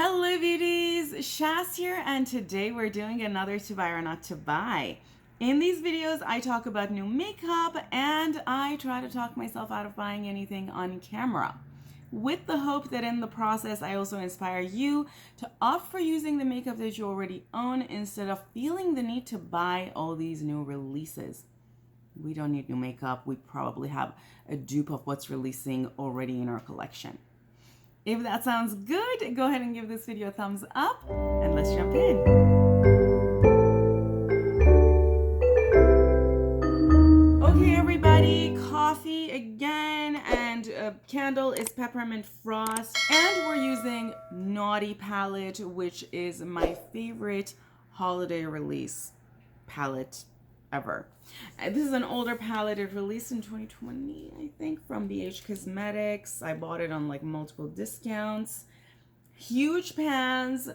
Hello beauties, Shaz here, and today we're doing another to buy or not to buy. In these videos I talk about new makeup and I try to talk myself out of buying anything on camera, with the hope that in the process I also inspire you to opt for using the makeup that you already own instead of feeling the need to buy all these new releases. We don't need new makeup, we probably have a dupe of what's releasing already in our collection. If that sounds good, go ahead and give this video a thumbs up and let's jump in. Okay everybody, coffee again, and candle is peppermint frost, and we're using Naughty palette, which is my favorite holiday release palette ever. This is an older palette. It released in 2020, I think, from BH Cosmetics. I bought it on like multiple discounts. Huge pans,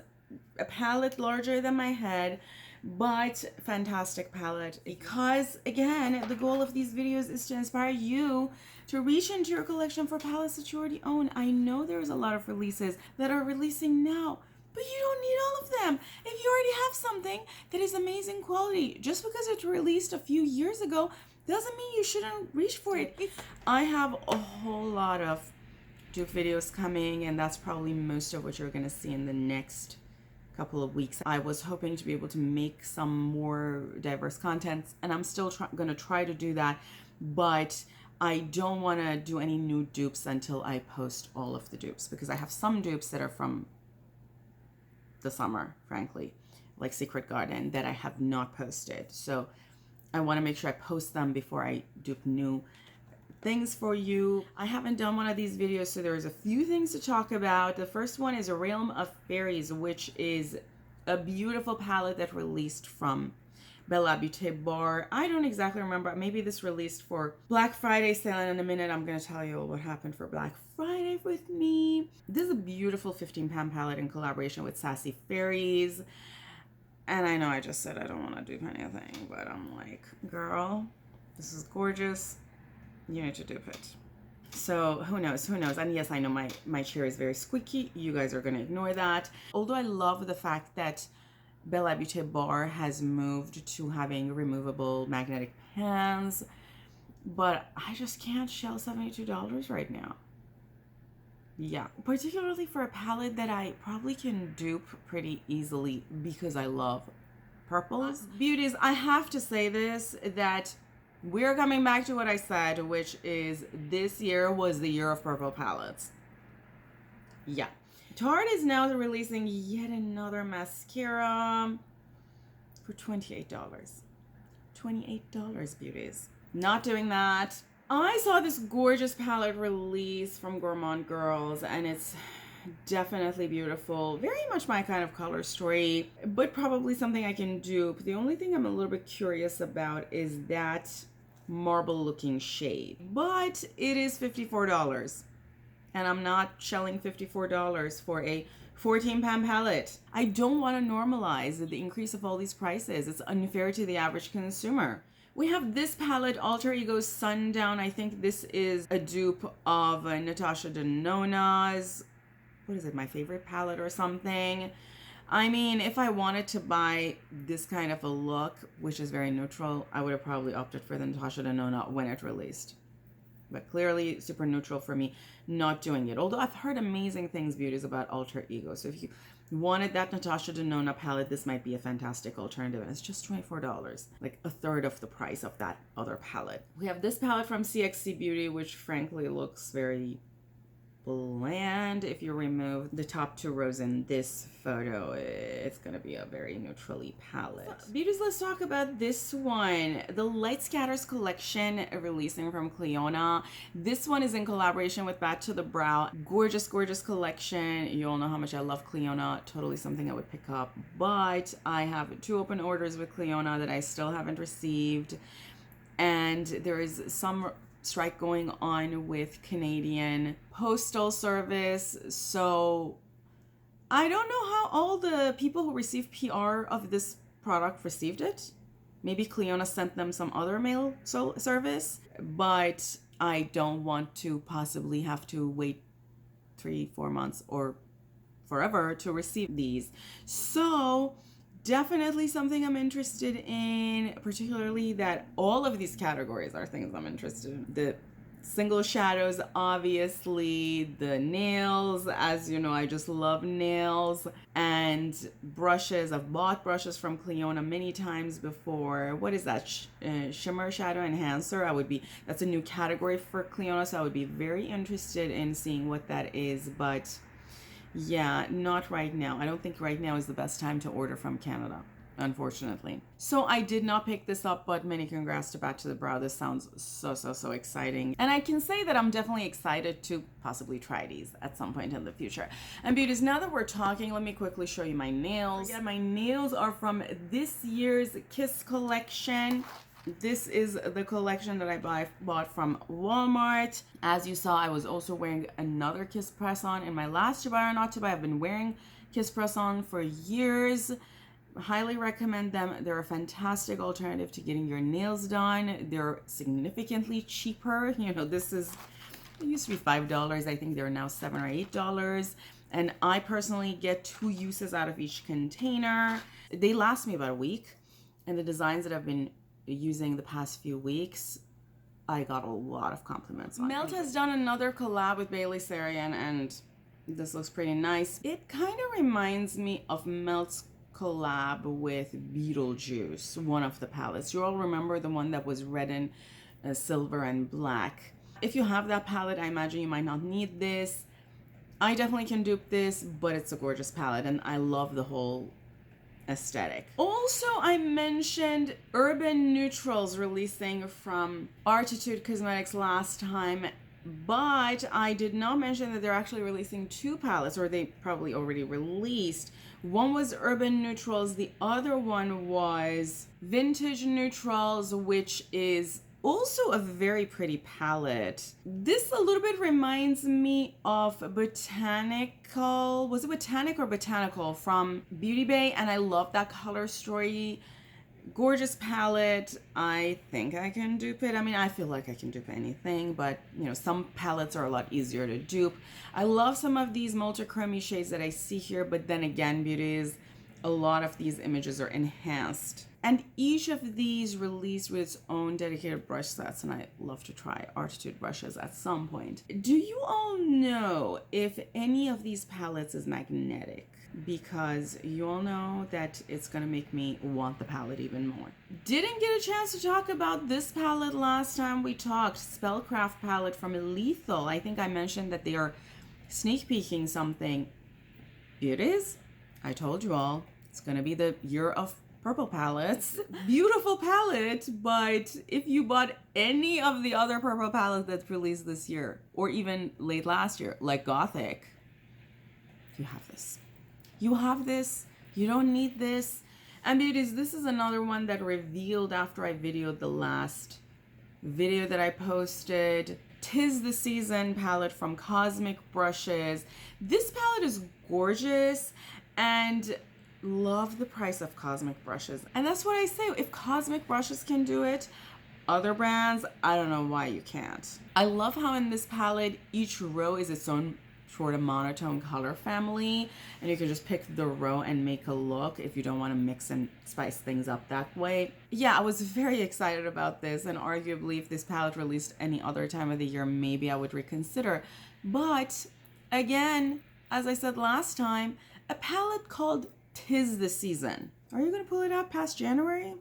a palette larger than my head, but fantastic palette, because again, the goal of these videos is to inspire you to reach into your collection for palettes that you already own. I know there's a lot of releases that are releasing now, but you don't need all of them. If you already have something that is amazing quality, just because it released a few years ago doesn't mean you shouldn't reach for it. I have a whole lot of dupe videos coming, and that's probably most of what you're gonna see in the next couple of weeks. I was hoping to be able to make some more diverse content, and I'm still gonna try to do that, but I don't want to do any new dupes until I post all of the dupes, because I have some dupes that are from the summer, frankly, like Secret Garden, that I have not posted. So I want to make sure I post them before I dupe new things for you. I haven't done one of these videos, so there's a few things to talk about. The first one is A Realm of Fairies, which is a beautiful palette that released from Bella Beauty Bar. I don't exactly remember. Maybe this released for Black Friday sale, and in a minute I'm going to tell you what happened for Black Friday with me. This is a beautiful 15-pound palette in collaboration with Sassy Fairies. And I know I just said I don't want to dupe anything, but I'm like, girl, this is gorgeous. You need to dupe it. So who knows, and yes, I know my chair is very squeaky. You guys are going to ignore that. Although I love the fact that Bella Beauty Bar has moved to having removable magnetic pans, but I just can't shell $72 right now. Yeah, particularly for a palette that I probably can dupe pretty easily because I love purples. Beauties, I have to say this, that we're coming back to what I said, which is this year was the year of purple palettes. Yeah. Tarte is now releasing yet another mascara for $28. $28, beauties. Not doing that. I saw this gorgeous palette release from Gourmand Girls, and it's definitely beautiful. Very much my kind of color story, but probably something I can dupe. The only thing I'm a little bit curious about is that marble looking shade, but it is $54. And I'm not shelling $54 for a 14-pound palette. I don't want to normalize the increase of all these prices. It's unfair to the average consumer. We have this palette, Alter Ego Sundown. I think this is a dupe of Natasha Denona's, what is it, My Favorite Palette or something. I mean, if I wanted to buy this kind of a look, which is very neutral, I would have probably opted for the Natasha Denona when it released. But clearly super neutral for me, not doing it. Although I've heard amazing things, beauties, about Alter Ego. So if you wanted that Natasha Denona palette, this might be a fantastic alternative. And it's just $24, like a third of the price of that other palette. We have this palette from CXC Beauty, which frankly looks very bland. If you remove the top two rows in this photo, it's gonna be a very neutrally palette. So, beauties, let's talk about this one, the Light Scatters collection, releasing from Clionadh. This one is in collaboration with Bat to the Brow. Gorgeous, gorgeous collection. You all know how much I love Clionadh. Totally something I would pick up, but I have 2 open orders with Clionadh that I still haven't received, and there is some strike going on with Canadian Postal Service, so I don't know how all the people who received PR of this product received it. Maybe Clionadh sent them some other mail service, but I don't want to possibly have to wait 3-4 months or forever to receive these. So definitely something I'm interested in, particularly that all of these categories are things I'm interested in. The single shadows, obviously, the nails, as you know, I just love nails, and brushes. I've bought brushes from Cliona many times before. What is that? Shimmer shadow enhancer. That's a new category for Cliona, so I would be very interested in seeing what that is, but yeah, not right now. I don't think right now is the best time to order from Canada, unfortunately. So I did not pick this up, but many congrats to Back to the Brow. This sounds so exciting. And I can say that I'm definitely excited to possibly try these at some point in the future. And beauties, now that we're talking, let me quickly show you my nails. Yeah, my nails are from this year's Kiss collection. This is the collection that I bought from Walmart. As you saw, I was also wearing another Kiss press-on in my last To Buy or Not To Buy. I've been wearing Kiss press-on for years. Highly recommend them. They're a fantastic alternative to getting your nails done. They're significantly cheaper. You know, it used to be $5. I think they're now $7 or $8. And I personally get 2 uses out of each container. They last me about a week. And the designs that I've been using the past few weeks, I got a lot of compliments on. Melt has done another collab with Bailey Sarian, and this looks pretty nice. It kind of reminds me of Melt's collab with Beetlejuice, one of the palettes. You all remember the one that was red and silver and black. If you have that palette, I imagine you might not need this. I definitely can dupe this, but it's a gorgeous palette, and I love the whole aesthetic. Also, I mentioned Urban Neutrals releasing from Artitude Cosmetics last time, but I did not mention that they're actually releasing 2 palettes, or they probably already released. One was Urban Neutrals, the other one was Vintage Neutrals, which is also a very pretty palette. This a little bit reminds me of Botanical. Was it Botanic or Botanical from Beauty Bay? And I love that color story. Gorgeous palette. I think I can dupe it. I mean, I feel like I can dupe anything, but you know, some palettes are a lot easier to dupe. I love some of these multi-chromey shades that I see here, but then again, beauties, a lot of these images are enhanced. And each of these released with its own dedicated brush sets, and I love to try Artitude brushes at some point. Do you all know if any of these palettes is magnetic? Because you all know that it's gonna make me want the palette even more. Didn't get a chance to talk about this palette last time we talked. Spellcraft palette from Lethal. I think I mentioned that they are sneak peeking something. Beauties, I told you all, it's gonna be the year of purple palettes. Beautiful palette, but if you bought any of the other purple palettes that's released this year, or even late last year, like Gothic, you have this. You have this. You don't need this. And beauties, this is another one that revealed after I videoed the last video that I posted. 'Tis the Season palette from Cosmic Brushes. This palette is gorgeous, and love the price of Cosmic Brushes. And that's what I say, if Cosmic Brushes can do it, other brands, I don't know why you can't. I love how in this palette, each row is its own sort of monotone color family, and you can just pick the row and make a look if you don't want to mix and spice things up that way. Yeah, I was very excited about this, and arguably if this palette released any other time of the year, maybe I would reconsider. But again, as I said last time, a palette called 'Tis the Season. Are you gonna pull it out past January?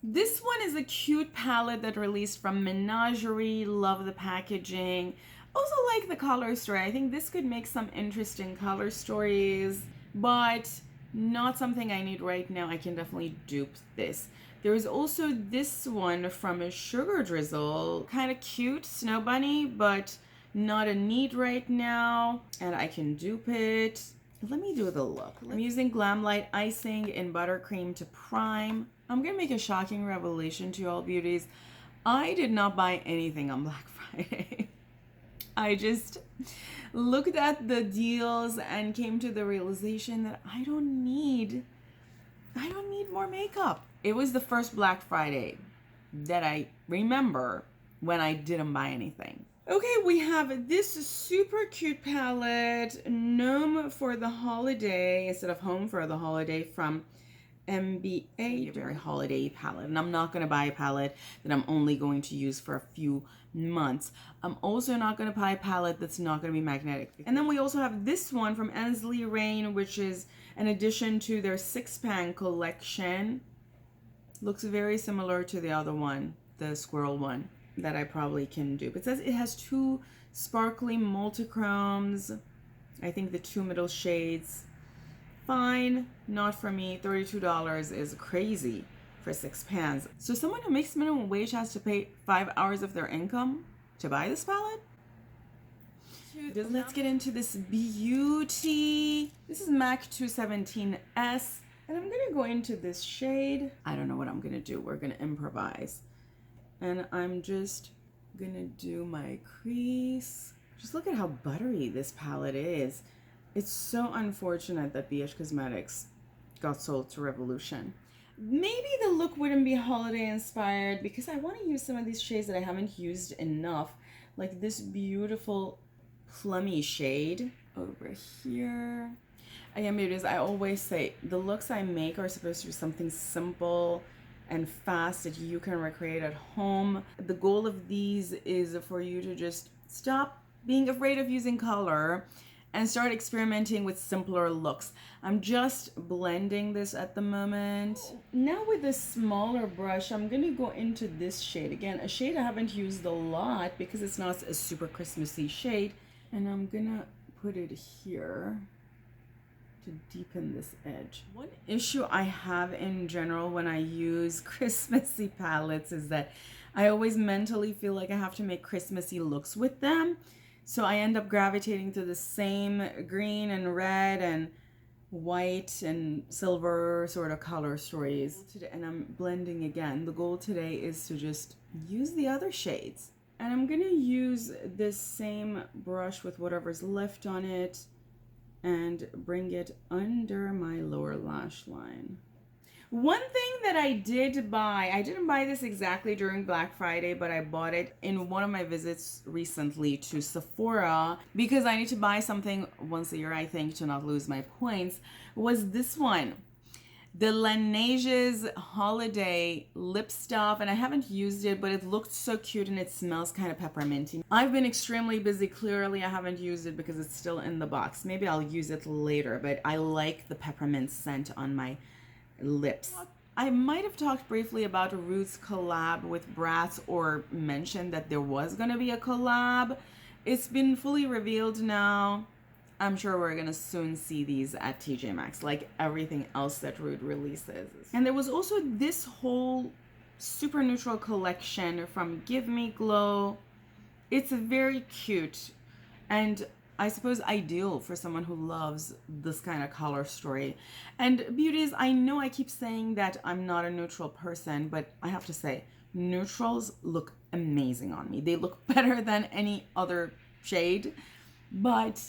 This one is a cute palette that released from Menagerie. Love the packaging. Also like the color story. I think this could make some interesting color stories, but not something I need right now. I can definitely dupe this. There is also this one from a Sugar Drizzle. Kind of cute, Snow Bunny, but not a need right now. And I can dupe it. Let me do the look. I'm using GlamLite Icing in Buttercream to prime. I'm gonna make a shocking revelation to you all, beauties. I did not buy anything on Black Friday. I just looked at the deals and came to the realization that I don't need more makeup. It was the first Black Friday that I remember when I didn't buy anything. Okay, we have this super cute palette, Gnome for the Holiday, instead of Home for the Holiday, from MBA, a very holiday palette. And I'm not going to buy a palette that I'm only going to use for a few months. I'm also not going to buy a palette that's not going to be magnetic. And then we also have this one from Ensley Rain, which is an addition to their 6-pan collection. Looks very similar to the other one, the squirrel one, that I probably can dupe. It says it has 2 sparkly multichromes. I think the 2 middle shades. Fine, not for me. $32 is crazy for 6 pans. So someone who makes minimum wage has to pay 5 hours of their income to buy this palette? Let's get into this beauty. This is MAC 217S. And I'm gonna go into this shade. I don't know what I'm gonna do. We're gonna improvise. And I'm just gonna do my crease. Just look at how buttery this palette is. It's so unfortunate that BH Cosmetics got sold to Revolution. Maybe the look wouldn't be holiday inspired because I want to use some of these shades that I haven't used enough. Like this beautiful plummy shade over here. Again, beauties, I always say the looks I make are supposed to be something simple and fast that you can recreate at home. The goal of these is for you to just stop being afraid of using color and start experimenting with simpler looks. I'm just blending this at the moment. Now with a smaller brush, I'm gonna go into this shade. Again, a shade I haven't used a lot because it's not a super Christmassy shade. And I'm gonna put it here to deepen this edge. One issue I have in general when I use Christmassy palettes is that I always mentally feel like I have to make Christmassy looks with them. So I end up gravitating to the same green and red and white and silver sort of color stories. And I'm blending again. The goal today is to just use the other shades. And I'm gonna use this same brush with whatever's left on it and bring it under my lower lash line. One thing that I did buy, I didn't buy this exactly during Black Friday, but I bought it in one of my visits recently to Sephora because I need to buy something once a year, I think, to not lose my points, was this one. The Laneige's Holiday Lip Stuff, and I haven't used it, but it looked so cute and it smells kind of pepperminty. I've been extremely busy. Clearly, I haven't used it because it's still in the box. Maybe I'll use it later, but I like the peppermint scent on my lips. I might have talked briefly about Roots collab with Bratz or mentioned that there was going to be a collab. It's been fully revealed now. I'm sure we're going to soon see these at TJ Maxx, like everything else that Rude releases. And there was also this whole super neutral collection from Give Me Glow. It's very cute and I suppose ideal for someone who loves this kind of color story. And beauties, I know I keep saying that I'm not a neutral person, but I have to say, neutrals look amazing on me. They look better than any other shade, but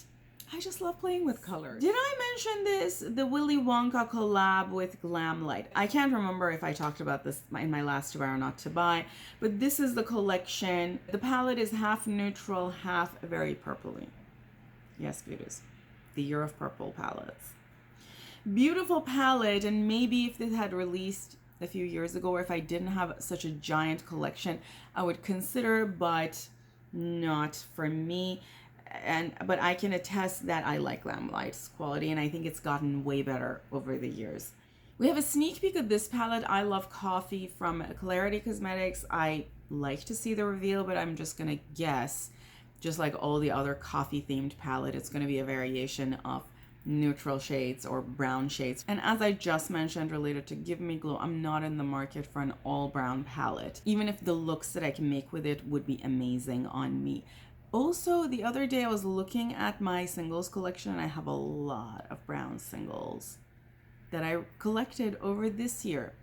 I just love playing with colors. Did I mention this? The Willy Wonka collab with GlamLite. I can't remember if I talked about this in my last To Buy or Not to Buy, but this is the collection. The palette is half neutral, half very purpley. Yes, beauties. The Year of Purple palettes. Beautiful palette, and maybe if this had released a few years ago, or if I didn't have such a giant collection, I would consider, but not for me. But I can attest that I like GlamLite's quality, and I think it's gotten way better over the years. We have a sneak peek of this palette, I Love Coffee, from Clarity Cosmetics. I like to see the reveal, but I'm just gonna guess, just like all the other coffee themed palette, it's gonna be a variation of neutral shades or brown shades. And as I just mentioned, related to Give Me Glow, I'm not in the market for an all brown palette, even if the looks that I can make with it would be amazing on me. Also, the other day I was looking at my singles collection, and I have a lot of brown singles that I collected over this year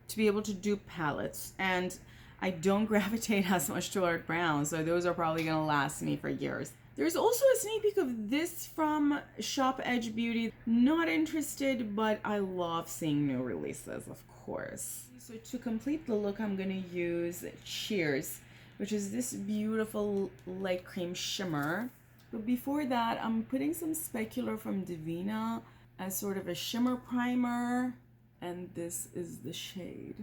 to be able to dupe palettes. And I don't gravitate as much toward brown, so those are probably gonna last me for years. There's also a sneak peek of this from Shop Edge Beauty. Not interested, but I love seeing new releases, of course. So to complete the look, I'm gonna use Cheers which is this beautiful light cream shimmer. But before that, I'm putting some specular from Divina as sort of a shimmer primer, and this is the shade.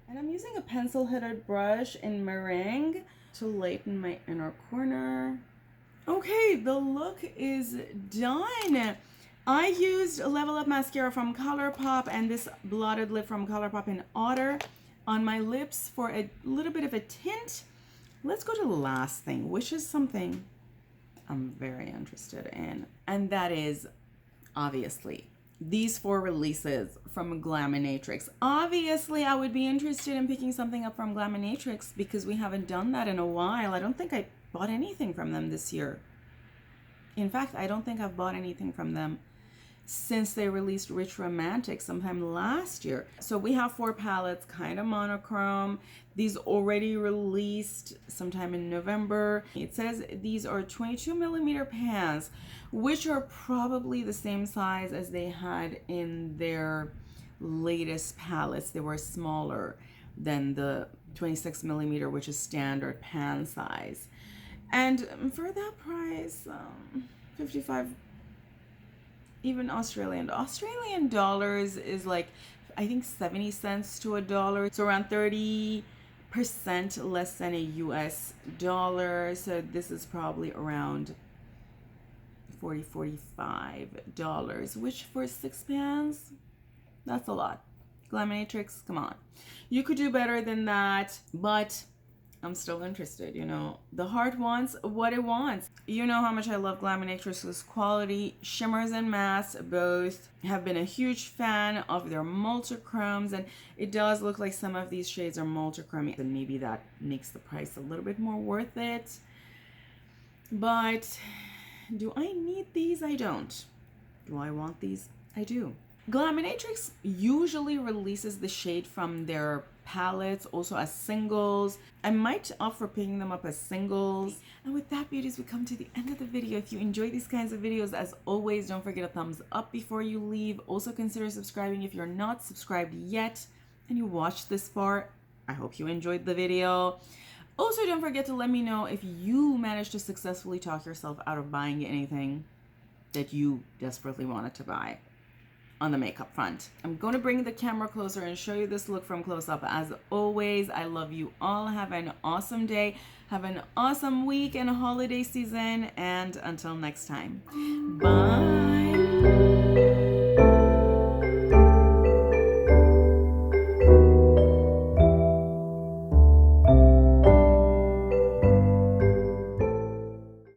And I'm using a pencil-headed brush in Meringue to lighten my inner corner. Okay, the look is done. I used a Level Up mascara from Colourpop and this blotted lip from Colourpop in Otter on my lips for a little bit of a tint. Let's go to the last thing, which is something I'm very interested in, and that is obviously these 4 releases from GlamLite. Obviously, I would be interested in picking something up from GlamLite because we haven't done that in a while. I don't think I bought anything from them this year. In fact, I don't think I've bought anything from them since they released Rich Romantic sometime last year. So we have 4 palettes, kind of monochrome. These already released sometime in November. It says these are 22 millimeter pans, which are probably the same size as they had in their latest palettes. They were smaller than the 26 millimeter, which is standard pan size. And for that price, 55, even Australian dollars is like, I think 70 cents to $1. So around 30% less than a US dollar. So this is probably around $45, which for 6 pans, that's a lot. GlamLite, come on. You could do better than that, but I'm still interested, you know. The heart wants what it wants. You know how much I love GlamLite's quality. Shimmers and masks both have been a huge fan of their multichromes, and it does look like some of these shades are multichrome, and maybe that makes the price a little bit more worth it. But do I need these? I don't. Do I want these? I do. GlamLite usually releases the shade from their palettes also as singles. I might opt for picking them up as singles. And with that, beauties, we come to the end of the video. If you enjoy these kinds of videos, as always, don't forget a thumbs up before you leave. Also consider subscribing if you're not subscribed yet and you watched this far. I hope you enjoyed the video. Also, don't forget to let me know if you managed to successfully talk yourself out of buying anything that you desperately wanted to buy on the makeup front. I'm going to bring the camera closer and show you this look from close up. As always, I love you all. Have an awesome day. Have an awesome week and holiday season. And until next time, bye.